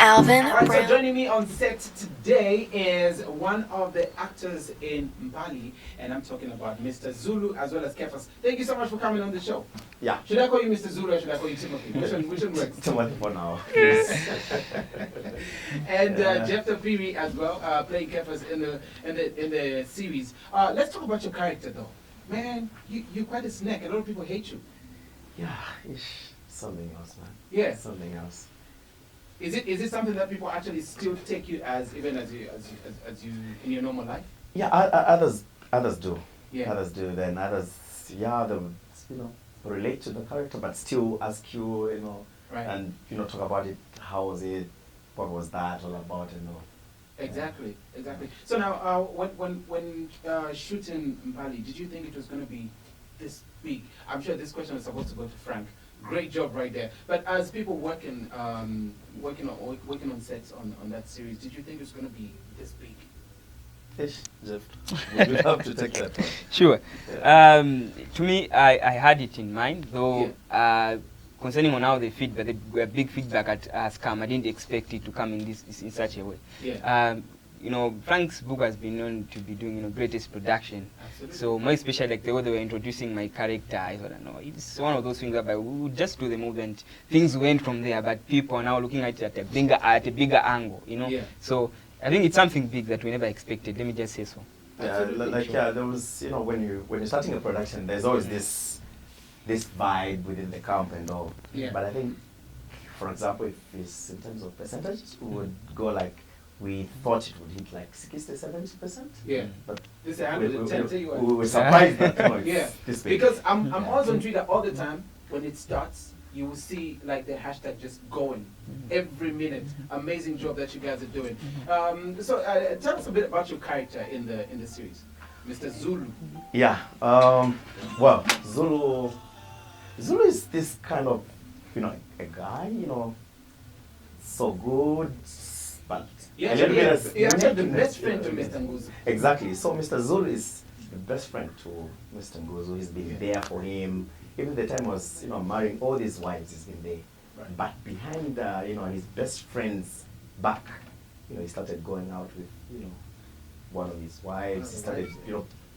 Alright, so joining me on set today is one of the actors in Mbali, and I'm talking about Mr. Zulu as well as Kefas. Thank you so much for coming on the show. Yeah. Should I call you Mr. Zulu or should I call you Timothy? Which one works? Timothy for now. And Jeff Tapiri as well, playing Kefas in the series. Let's talk about your character though. Man, you're quite a snack. A lot of people hate you. Yeah, it's something else, man. Yeah. Something else. Is it something that people actually still take you as, even as you in your normal life? Yeah, others do. Yeah. Others do. Then others, yeah, they would, relate to the character, but still ask you, Right. and talk about it. How was it? What was that all about? Exactly. So now, when shooting Mbali, did you think it was going to be this big? I'm sure this question is supposed to go to Frank. Great job right there. But as people working on sets on that series, did you think it was going to be this big? Ish, Jeff, would you have to take that one? Sure. Yeah. To me, I had it in mind, though. Concerning on how the feedback, the big feedback has come, I didn't expect it to come in such a way. Yeah. Frank's book has been known to be doing, greatest production. Absolutely. So more especially like the way they were introducing my character, I thought, no, it's one of those things whereby we would just do the movement. Things went from there, but people are now looking at it at a bigger angle, Yeah. So I think it's something big that we never expected. Let me just say so. Yeah, there was, when you're starting a production, there's always this vibe within the camp and all. Yeah. But I think, for example, if it's in terms of percentages, we would go like, we thought it would hit like 60-70%. Yeah. But This is 110. Tell you what. we were surprised that it's Yeah. this big. Because I'm always on Twitter all the time. When it starts, you will see like the hashtag just going every minute. Amazing job that you guys are doing. So tell us a bit about your character in the series, Mr. Zulu. Yeah. Well, Zulu is this kind of, a guy, so good, but Yeah, a little bit of you're actually the sneakiness, best friend to Mr. Nguzu. Exactly. So Mr. Zulu is the best friend to Mr. Nguzu. He's been there for him. Even the time was, marrying all these wives, he's been there. Right. But behind, his best friend's back, he started going out with, one of his wives. He started,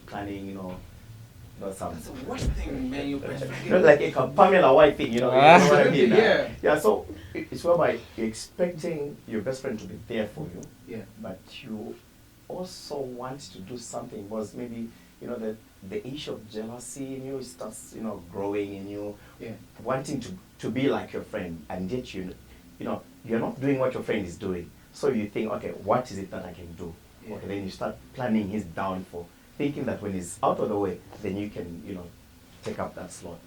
planning, some. That's the worst thing, man. Your best friend. Like a Pamela White thing, you know what I mean? Yeah. Yeah, so it's whereby you're expecting your best friend to be there for you. Yeah. But you also want to do something, was maybe, the issue of jealousy in you starts, growing in you, wanting to be like your friend, and yet you're not doing what your friend is doing. So you think, okay, what is it that I can do? Yeah. Okay, then you start planning his downfall, thinking that when he's out of the way, then you can, take up that slot.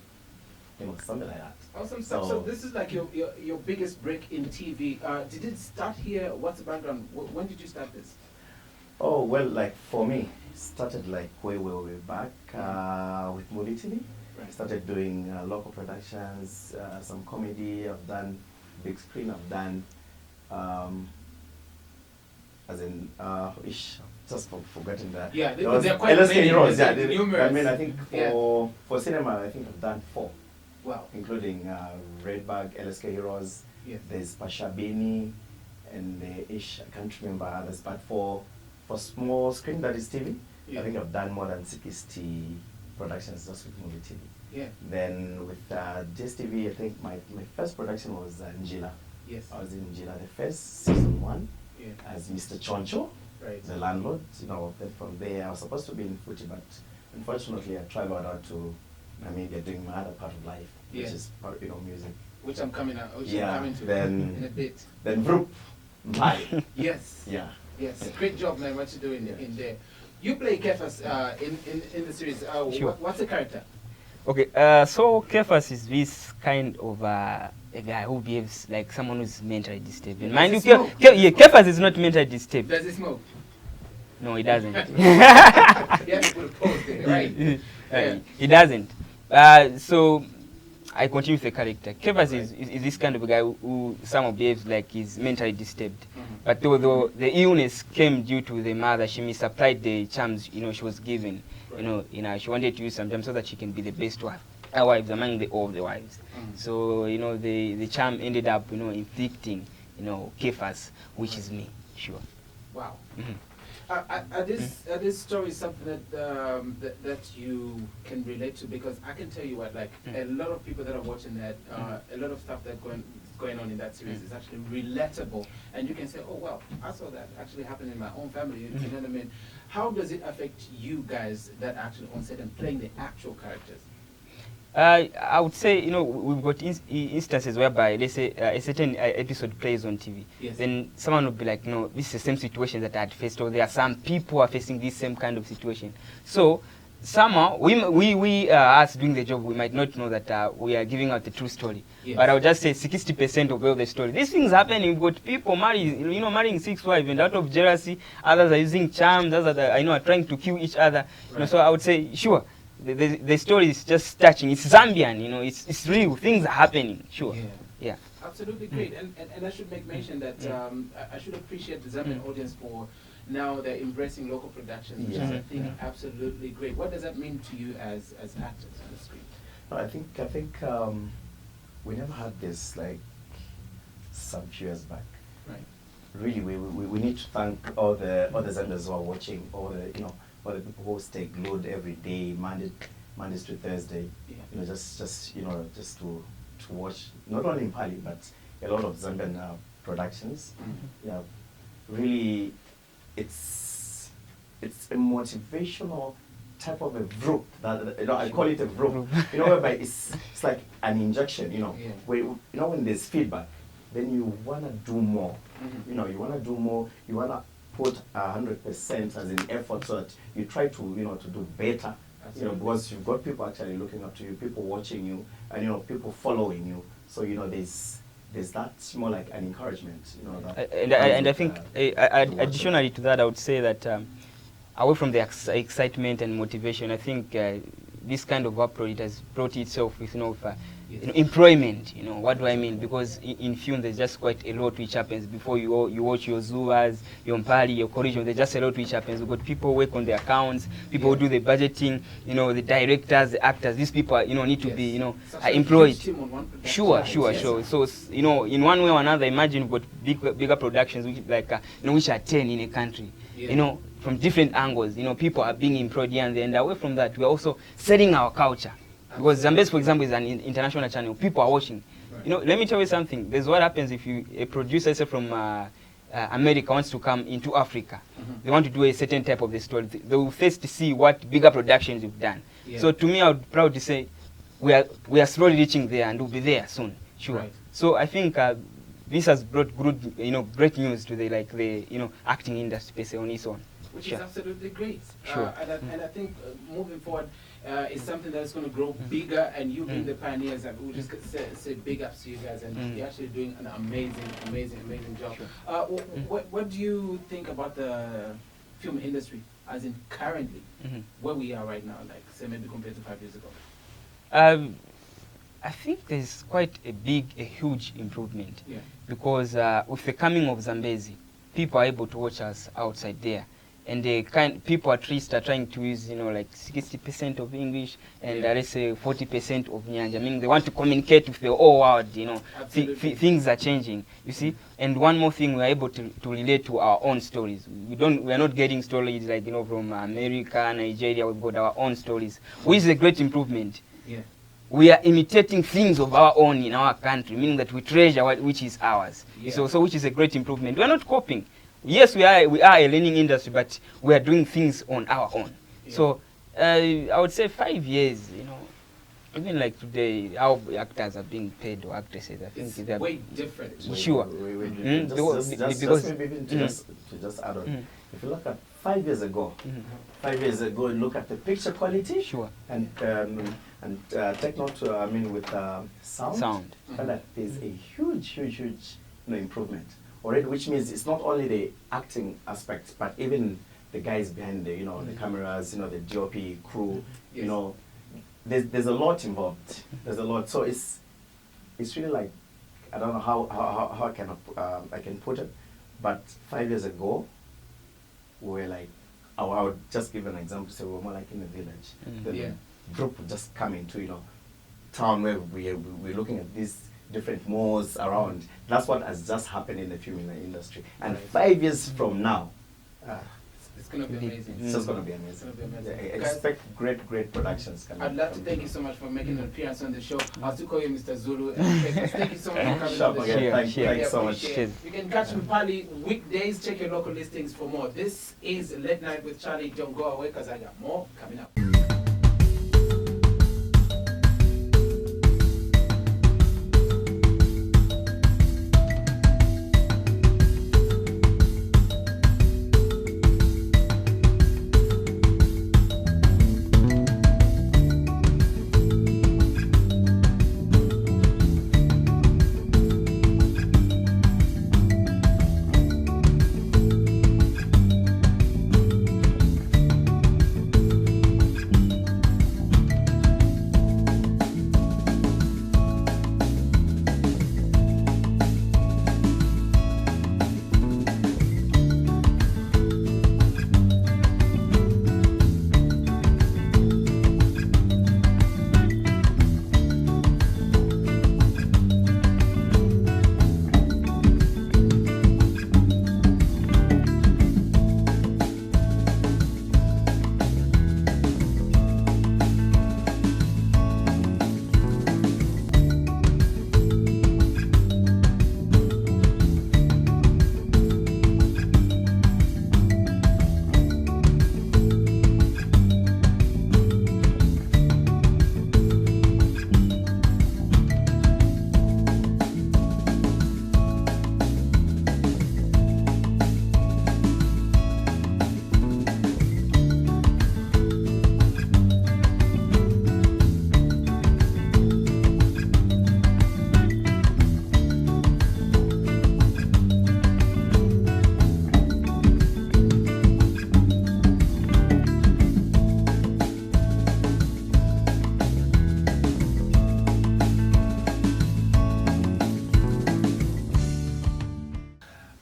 Something like that. Awesome stuff. So this is like your biggest break in TV. Did it start here? What's the background? When did you start this? Oh, well, like for me, it started like way back with movie TV. Right. I started doing local productions, some comedy. I've done big screen. I've done, just forgetting that. Yeah, there was they're quite LSK many. Heroes. Yeah, Numerous. I mean, I think for cinema, I think I've done 4. Wow. Including Redbag, LSK Heroes. Yeah. There's Pashabini, and I can't remember others, but for small screen, that is TV, Yeah. I think I've done more than 60 productions just with movie TV. Yeah. Then with DSTV, I think my first production was Njila. Yes. I was in Njila, the first season 1, Yeah. as Mr. Choncho, Right. the landlord. Then from there, I was supposed to be in Fuji, but unfortunately, I traveled out to Namibia doing my other part of life, which is music. Which I'm coming to then in a bit. Then Vroop, Bye. Yes. Yeah. Yes. Great job, man. What you doing in there? You play Kefas in the series. Sure. What's the character? Okay, so Kefas is this kind of a guy who behaves like someone who's mentally disturbed. Mind you, Kefas is not mentally disturbed. Does he smoke? No, he doesn't. You have to put a pause there, right? He doesn't. So I continue with the character. Kevas is this kind of a guy who somehow behaves like he's mentally disturbed. But though the illness came due to the mother, she misapplied the charms, she was given. She wanted to use some charms so that she can be the best wife. Wives among all the wives. So, the charm ended up, inflicting, Kefas, which is me, sure. Wow. Are these stories something that you can relate to? Because I can tell you what, like a lot of people that are watching that, a lot of stuff that's going on in that series is actually relatable, and you can say, oh well, I saw that actually happen in my own family. You know what I mean? How does it affect you guys that are actually on set and playing the actual characters? I would say, we've got instances whereby, let's say, a certain episode plays on TV. Yes. Then someone would be like, no, this is the same situation that I had faced, or there are some people who are facing this same kind of situation. So, somehow, we us doing the job, we might not know that we are giving out the true story. Yes. But I would just say 60% of all the story. These things happen. You've got people marrying 6 wives, and out of jealousy, others are using charms, others are trying to kill each other. Right. So I would say, sure. The story is just touching. It's Zambian, it's real. Things are happening. Sure. Yeah. Absolutely great. And I should make mention that I should appreciate the Zambian audience for now they're embracing local productions, which is I think absolutely great. What does that mean to you as actors on the screen? I think we never had this like some years back. Right. Really, we need to thank all the Zambians who are watching, all the people who stay glued every day, Mondays to Thursday. Yeah. Just to watch not only in Pali but a lot of Zambian productions. Yeah, really, it's a motivational type of a group that I call it a group. Whereby it's like an injection. Where when there's feedback, then you wanna do more. You wanna do more. You wanna put 100% as an effort so that you try to to do better. Because you've got people actually looking up to you, people watching you, and people following you. So there's that more like an encouragement. And I think additionally to that, I would say that away from the excitement and motivation, I think this kind of approach, it has brought itself with employment. What do I mean? Because in film there's just quite a lot which happens before you watch your Zuas, your Mpali, your Corrision. There's just a lot which happens. We've got people who work on the accounts, people who do the budgeting, the directors, the actors. These people need to be employed. Sure. So in one way or another, imagine we've got bigger productions which which are 10 in a country. From different angles. People are being employed here and there. And away from that, we're also selling our culture. Because Zambezi, for example, is an international channel. People are watching. Right. Let me tell you something. There's what happens if a producer, say from America, wants to come into Africa. They want to do a certain type of the story. They will first see what bigger productions you've done. Yeah. So to me, I would proud to say we are slowly reaching there, and we'll be there soon. Sure. Right. So I think this has brought good, great news to the acting industry on its own. Which is absolutely great. Sure. And I think moving forward, it's something that's going to grow bigger, and you being the pioneers, we'll just say big ups to you guys, and you're actually doing an amazing job. Sure. What do you think about the film industry, as in currently, where we are right now, like say maybe compared to 5 years ago? I think there's quite a huge improvement. Yeah. Because with the coming of Zambezi, people are able to watch us outside there. And people at least are trying to use, like 60% of English and let's say 40% of Nyanja. I mean, they want to communicate with the whole world, things are changing, you see. And one more thing, we're able to relate to our own stories. We're not getting stories like, from America, Nigeria. We've got our own stories, which is a great improvement. Yeah. We are imitating things of our own in our country, meaning that we treasure which is ours. Yeah. So which is a great improvement. We're not copying. Yes, we are a learning industry, but we are doing things on our own. Yeah. So I would say 5 years, even like today, how actors are being paid or actresses, I think it's way different. Sure. Just add on. If you look at 5 years ago, look at the picture quality. Sure. And take note, with sound. And that there's a huge improvement already, which means it's not only the acting aspect, but even the guys behind the cameras, the DOP crew, there's a lot involved. There's a lot. So it's really like, I don't know how I can put it, but 5 years ago, we were like, I would just give an example. So we're more like in a village. The group would just come into, you know, town where we're looking at these different malls around. That's what has just happened in the film industry. And 5 years from now, it's going to be amazing. It's just going to be amazing. Expect great productions coming. I'd love to thank you so much for making an appearance on the show. I'll still call you Mr. Zulu. Thank you so much for coming on the show. Thank you so much. You can catch Mpali weekdays. Check your local listings for more. This is Late Night with Charlie. Don't go away because I got more coming up.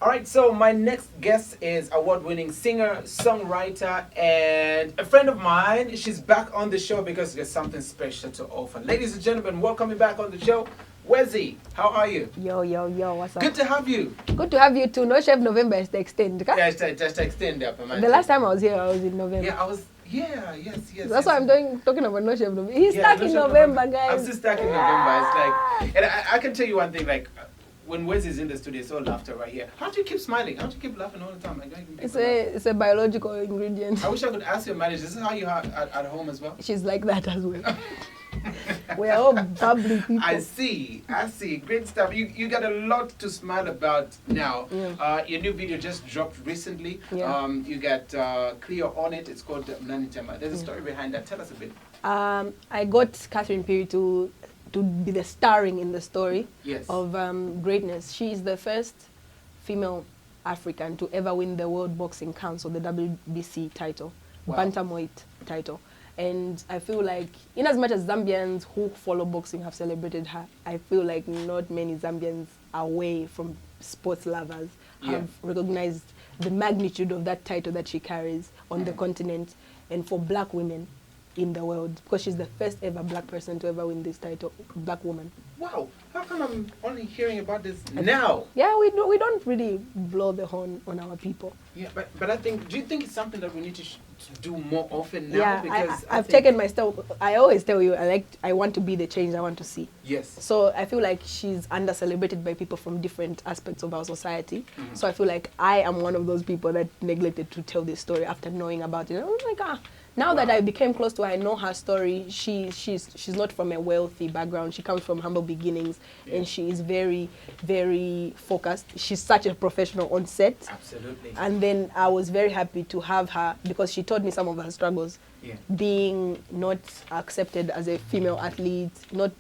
Alright, so my next guest is award-winning singer, songwriter, and a friend of mine. She's back on the show because there's something special to offer. Ladies and gentlemen, welcome back on the show. Wezi, how are you? Yo, what's up? Good to have you. Good to have you too. No Chef November is to extend. Okay? Yeah, just extend up. The last time I was here, I was in November. Yeah, I was. Yeah, yes. That's why I'm talking about No Chef November. He's stuck in November, guys. I'm still stuck in November. It's like, and I can tell you one thing, like, when Wes is in the studio, it's all laughter right here. How do you keep smiling? How do you keep laughing all the time? Like, it's a biological ingredient. I wish I could ask your manager. This is how you are at home as well? She's like that as well. We are all bubbly people. I see. Great stuff. You got a lot to smile about now. Yeah. Your new video just dropped recently. Yeah. You got Clear on it. It's called Mnanitema. There's a story behind that. Tell us a bit. I got Catherine Peary to be the starring in the story of greatness. She is the first female African to ever win the World Boxing Council, the WBC title, bantamweight title. And I feel like, in as much as Zambians who follow boxing have celebrated her, I feel like not many Zambians away from sports lovers have recognized the magnitude of that title that she carries on the continent and for black women in the world, because she's the first ever black person to ever win this title, black woman. Wow, how come I'm only hearing about this now? Yeah, we don't really blow the horn on our people. Yeah, but I think, do you think it's something that we need to do more often now? Yeah, because I've taken my step. I always tell you, I want to be the change I want to see. Yes. So I feel like she's under-celebrated by people from different aspects of our society. Mm-hmm. So I feel like I am one of those people that neglected to tell this story after knowing about it. I was like, now that I became close to her, I know her story. She's not from a wealthy background. She comes from humble beginnings, and she is very, very focused. She's such a professional on set. Absolutely. And then I was very happy to have her because she told me some of her struggles. Yeah. Being not accepted as a female athlete,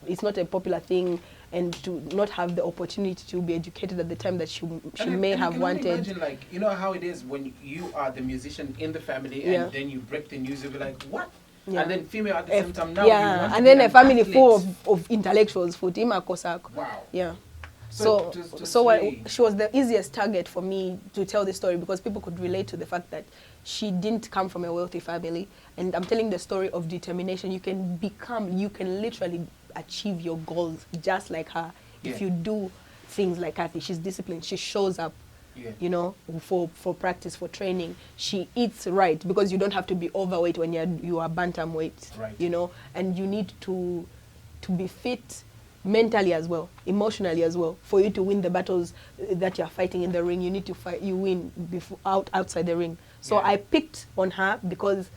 it's not a popular thing, and to not have the opportunity to be educated at the time that she may have wanted. Imagine, like, you know how it is when you are the musician in the family and then you break the news, you'll be like, what? and then female at the same time. Now yeah, you want and to then be a an family athlete. full of intellectuals. Futima Kosako. Wow. Yeah. So She was the easiest target for me to tell the story because people could relate to the fact that she didn't come from a wealthy family. And I'm telling the story of determination. You can literally achieve your goals just like her if you do things like Kathy. She's disciplined. She shows up, you know, for practice, for training. She eats right because you don't have to be overweight when you are bantamweight, you know, and you need to be fit mentally as well, emotionally as well. For you to win the battles that you're fighting in the ring, you need to win outside the ring. So I picked on her because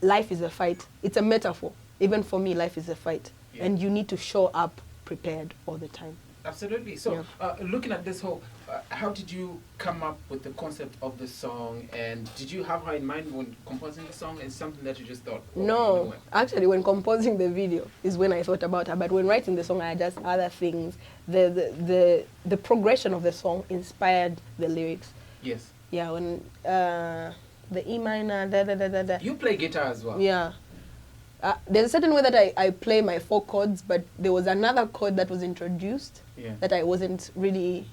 life is a fight. It's a metaphor. Even for me, life is a fight. And you need to show up prepared all the time. Absolutely. So looking at this whole, how did you come up with the concept of the song, and did you have her in mind when composing the song? Is something that you just thought? No, actually when composing the video is when I thought about her, but when writing the song I had just other things. The progression of the song inspired the lyrics. Yes. Yeah, when the E minor, You play guitar as well. Yeah. There's a certain way that I play my 4 chords, but there was another chord that was introduced that I wasn't really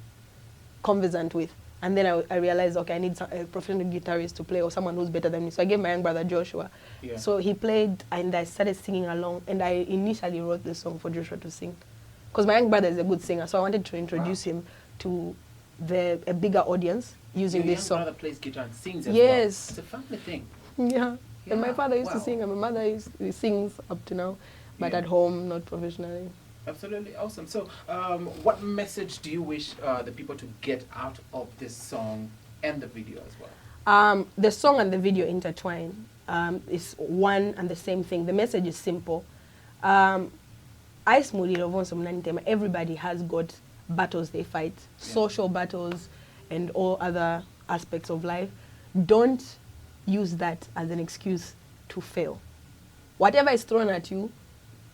conversant with. And then I realized, okay, I need a professional guitarist to play or someone who's better than me. So I gave my young brother Joshua. So he played and I started singing along. And I initially wrote the song for Joshua to sing. Because my young brother is a good singer, so I wanted to introduce him to a bigger audience using this song. Your brother plays guitar and sings as well. Yes. It's a family thing. Yeah. And my father used to sing, and my mother sings up to now, but at home, not professionally. Absolutely awesome. So, what message do you wish the people to get out of this song and the video as well? The song and the video intertwine. It's one and the same thing. The message is simple. Everybody has got battles they fight, social battles and all other aspects of life. Don't use that as an excuse to fail. Whatever is thrown at you,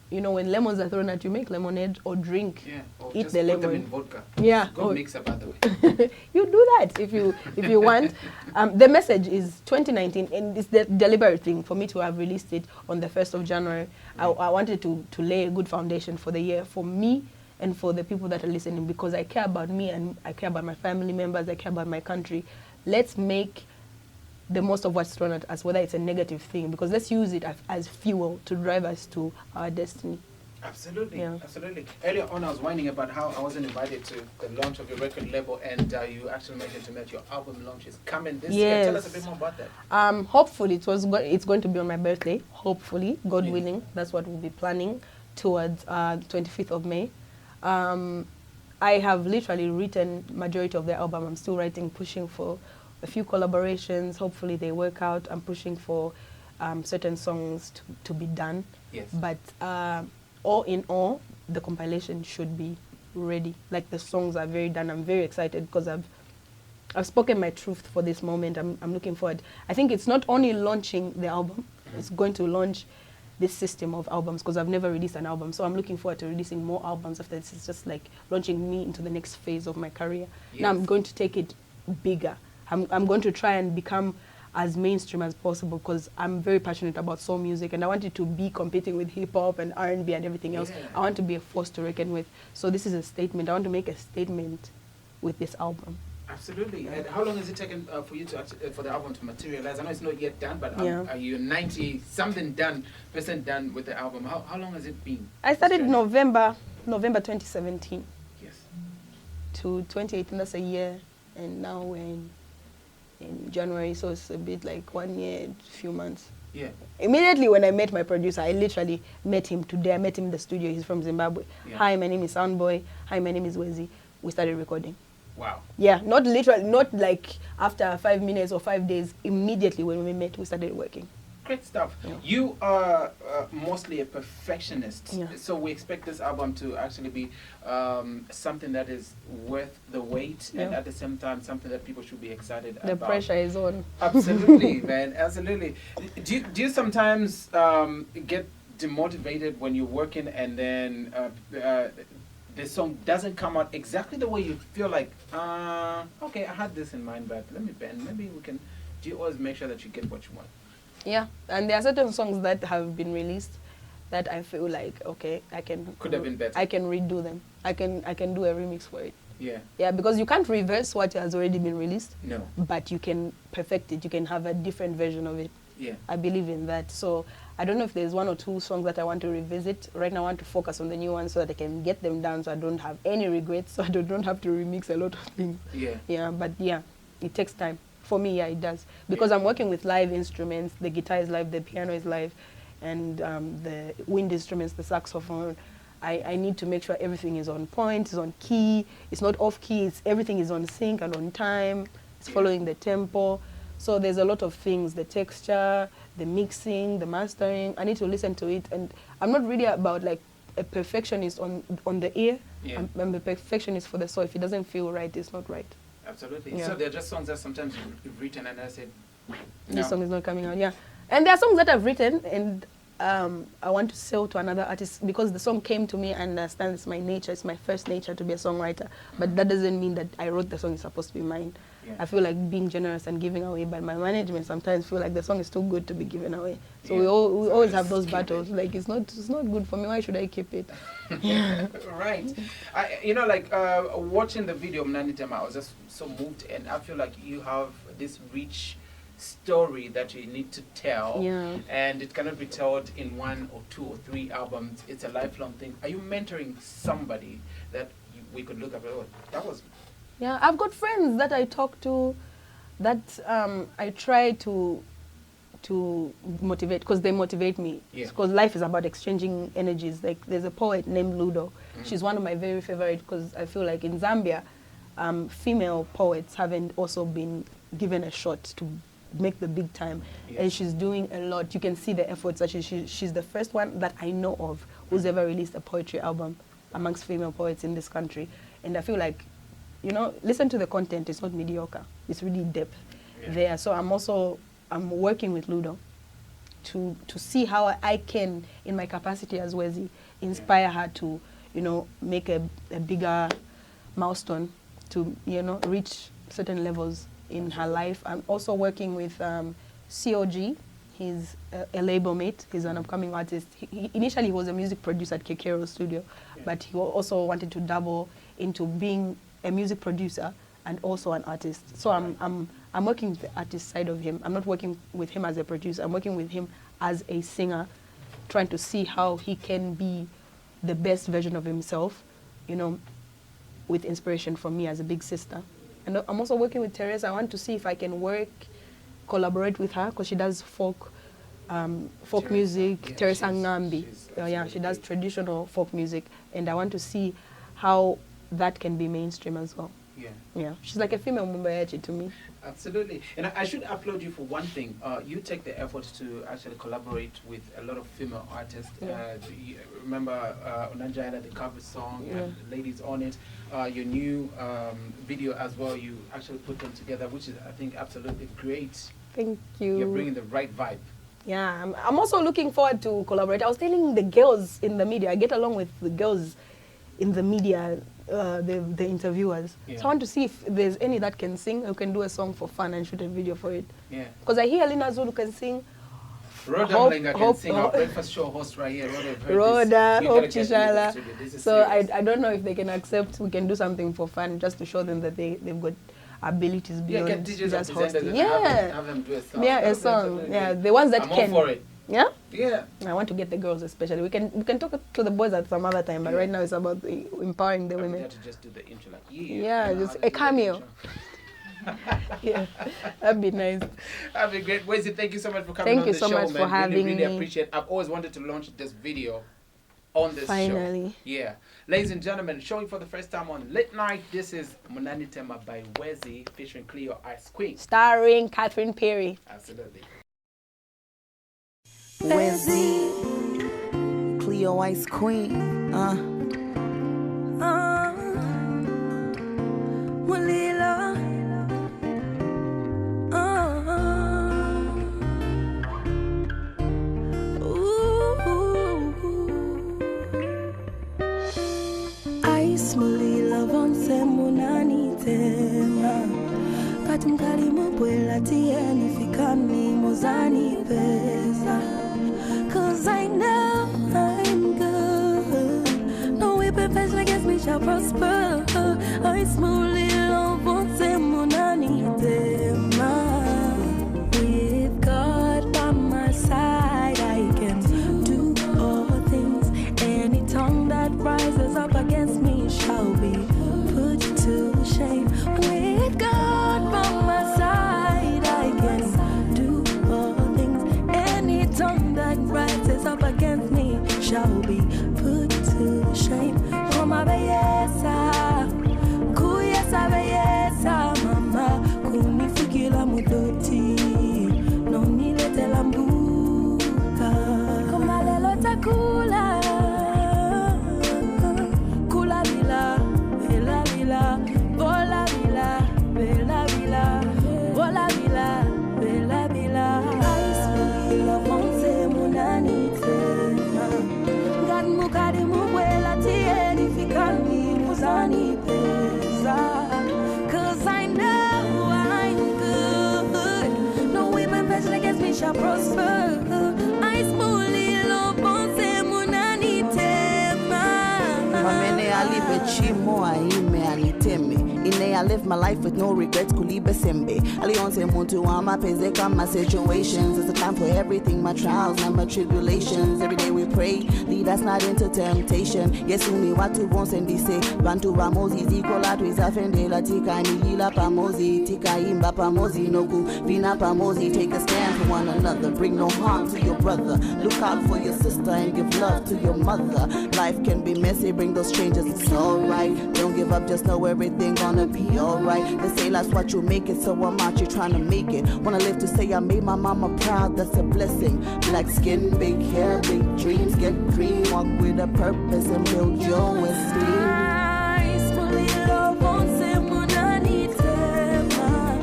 you know, when lemons are thrown at you, make lemonade or drink. Or eat just the put lemon. them in vodka. Yeah. Go mix up, by the way. You do that if you want. The message is 2019, and it's the deliberate thing for me to have released it on the 1st of January. I wanted to lay a good foundation for the year, for me and for the people that are listening, because I care about me and I care about my family members, I care about my country. Let's make the most of what's thrown at us, whether it's a negative thing, because let's use it as fuel to drive us to our destiny. Absolutely, absolutely. Earlier on, I was whining about how I wasn't invited to the launch of your record label, and you actually mentioned to me that your album launch is coming this year. Tell us a bit more about that. Hopefully, it's going to be on my birthday. Hopefully, God willing, that's what we'll be planning towards 25th of May. I have literally written majority of the album. I'm still writing, pushing for a few collaborations. Hopefully they work out. I'm pushing for certain songs to be done. Yes. But all in all, the compilation should be ready. Like, the songs are very done. I'm very excited because I've spoken my truth for this moment. I'm looking forward. I think it's not only launching the album, it's going to launch this system of albums, because I've never released an album. So I'm looking forward to releasing more albums after this. It's just like launching me into the next phase of my career. Yes. Now I'm going to take it bigger. I'm going to try and become as mainstream as possible, because I'm very passionate about soul music and I want it to be competing with hip hop and R&B and everything else. I want to be a force to reckon with. So this is a statement. I want to make a statement with this album. Absolutely. And how long has it taken for you to for the album to materialize? I know it's not yet done, but are you 90-something % done with the album? How long has it been? I started November 2017. Yes. To 2018, that's a year, and now we're in January, so it's a bit like 1 year, few months. Yeah. Immediately when I met my producer, I literally met him today. I met him in the studio. He's from Zimbabwe. Yeah. Hi, my name is Soundboy. Hi, my name is Wezi. We started recording. Wow. Yeah, not literally, not like after 5 minutes or 5 days. Immediately when we met, we started working. Great stuff. Yeah. You are mostly a perfectionist, so we expect this album to actually be something that is worth the wait, and at the same time something that people should be excited about. The pressure is on. Absolutely, man, absolutely. Do you sometimes get demotivated when you're working and then the song doesn't come out exactly the way you feel like, okay, I had this in mind, but let me bend, maybe we can... Do you always make sure that you get what you want? Yeah, and there are certain songs that have been released that I feel like, okay, could have been better. I can redo them. I can do a remix for it. Yeah. Yeah, because you can't reverse what has already been released. No. But you can perfect it. You can have a different version of it. Yeah. I believe in that. So I don't know if there's one or two songs that I want to revisit. Right now I want to focus on the new ones so that I can get them done so I don't have any regrets, so I don't have to remix a lot of things. Yeah. Yeah, but yeah, it takes time. For me, yeah, it does. Because I'm working with live instruments. The guitar is live, the piano is live, and the wind instruments, the saxophone. I need to make sure everything is on point, is on key, it's not off key, everything is on sync and on time, it's following the tempo. So there's a lot of things, the texture, the mixing, the mastering. I need to listen to it, and I'm not really about like a perfectionist on the ear. Yeah. I'm a perfectionist for the soul. If it doesn't feel right, it's not right. Absolutely. Yeah. So they're just songs that sometimes you've written and I said, no. This song is not coming out, yeah. And there are songs that I've written and I want to sell to another artist because the song came to me and I understand it's my nature, it's my first nature to be a songwriter. But that doesn't mean that I wrote the song, it's supposed to be mine. Yeah. I feel like being generous and giving away, but my management sometimes feel like the song is too good to be given away. So we always have those battles. Like it's not good for me. Why should I keep it? Right. Watching the video of Mnanitema, I was just so moved, and I feel like you have this rich story that you need to tell, and it cannot be told in 1 or 2 or 3 albums. It's a lifelong thing. Are you mentoring somebody that we could look up? Oh, that was. Yeah, I've got friends that I talk to, that I try to motivate because they motivate me. Because life is about exchanging energies. Like there's a poet named Ludo. She's one of my very favorite because I feel like in Zambia, female poets haven't also been given a shot to make the big time, and she's doing a lot. You can see the efforts that she's the first one that I know of who's ever released a poetry album amongst female poets in this country. And I feel like, listen to the content, it's not mediocre, it's really depth there. So I'm working with Ludo to see how I can, in my capacity as Wezi, inspire her to, make a bigger milestone, to, reach certain levels in her life. I'm also working with COG. He's a label mate. He's an upcoming artist. Initially, he was a music producer at Kekero Studio, but he also wanted to double into being a music producer and also an artist. So I'm working with the artist side of him. I'm not working with him as a producer. I'm working with him as a singer, trying to see how he can be the best version of himself, with inspiration from me as a big sister. And I'm also working with Teresa. I want to see if I can collaborate with her, because she does folk music. Yeah, Teresa Ngambi. She does traditional folk music, and I want to see how that can be mainstream as well. Yeah, she's like a female Mumbayachi to me. Absolutely. And I should applaud you for one thing. You take the effort to actually collaborate with a lot of female artists. Remember Unajala, the cover song, and Ladies on It. Your new video as well, you actually put them together, which is, I think, absolutely great. Thank you. You're bringing the right vibe. Yeah, I'm also looking forward to collaborate. I was telling the girls in the media, I get along with the girls in the media, the interviewers. So I want to see if there's any that can sing, who can do a song for fun and shoot a video for it. Because I hear Lina Zulu can sing. Rhoda can sing, our breakfast show host right here. Rhoda, Hope Chishala. So I don't know if they can accept, we can do something for fun, just to show them that they've got abilities beyond just hosting. Have them do a song. Yeah, a song. Yeah, the ones that can. I'm all for it. Yeah? Yeah. I want to get the girls especially. We can talk to the boys at some other time, but right now it's about empowering the women. To just do the intro like, just a cameo. That'd be nice. That'd be great. Wezi, thank you so much for coming on the show, man. Thank you so much for having me. Really appreciate it. I've always wanted to launch this video on this show. Yeah. Ladies and gentlemen, showing for the first time on Late Night, this is Mnanitema by Wezi featuring Cleo Ice Queen. Starring Catherine Perry. Absolutely. Wezi, Cleo Ice Queen, Mulila, Ice Mulila vonse Mnanitema, wakati mkali mubwela tieni fikani mozani pesa. Cause I know I'm good. No weapon fashioned against me shall prosper. I smoothly love won't say monani tema. With God by my side, I can do all things. Any tongue that rises up against me shall be put to shame. With God by my side, I can do all things. Any tongue that rises up against me shall be put to shame. Koma beyesa, kuyesa beyesa, mama, kunifikila mudoti, no nilete lambuka. Koma lelo takula, kula bila, bela bila, bola bila, bela bila, bola bila, bela bila. I speak love won't say munani tema. God mukadi mubwela tieni fikani muzani pesa. Cause I know I'm good. No weapon fashioned against me shall prosper. I smoothly love won't say munani tema. Mamene alibe chimo aime aliteme. Ine I live my life with no regrets kulibe sembe. Alionse muntu ama peze kama situations. It's a time for everything, my trials and my tribulations. Every day we pray, lead us not into temptation. Yes uni watu wonse ndise. Bantu bamozi ziko la tuizafendela tika nilila pamozi. Tika imba pamozi noku vina pamozi. Take a stand for one another. Bring no harm to your brother. Look out for your sister and give love to your mother. Life can be messy, bring those strangers, it's alright. Don't give up, just know everything gonna be alright. They say that's what you make it, so I'm out here trying to make it. Wanna live to say I made my mama proud, that's a blessing. Black skin, big hair, big dreams, get green, walk with a purpose and build your esteem. I smoothly love won't say munani tema.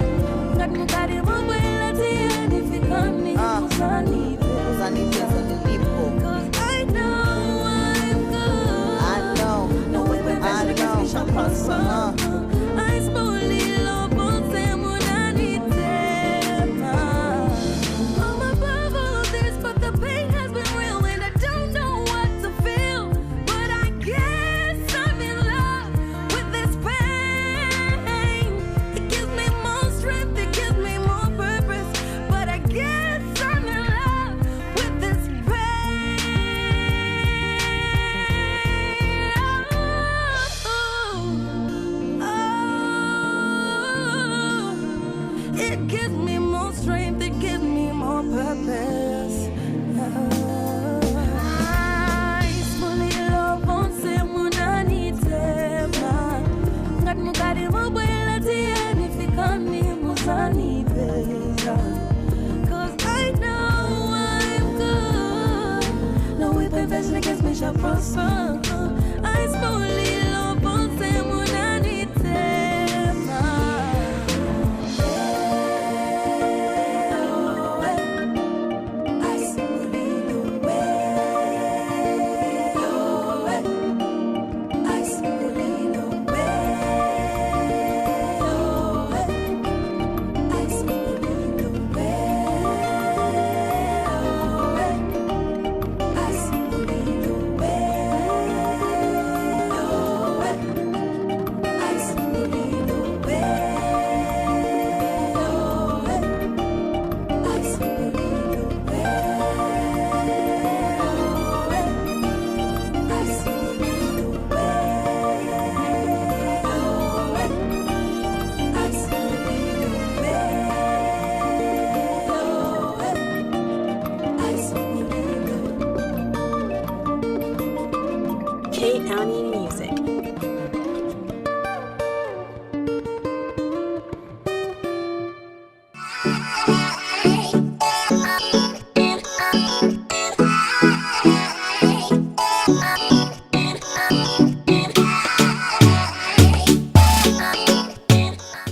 God mukadi mubwela tieni fikani muzani pesa. Cause I know I'm good. I know, No weapon fashioned against me shall prosper. I smoothly love won't say munani tema. I'm above all this, but the pain has been real and I don't know what to feel. But I guess I'm in love with this pain. It gives me more strength, it gives me more purpose. But I guess I'm in love with this pain. It gives me more strength, it gives me more purpose. I fully love won't say munani tema. God mukadi mubwela tieni fikani muzani pesa. Cause I know I'm good. No weapon fashioned against me shall prosper. I fully love won't say munani tema. County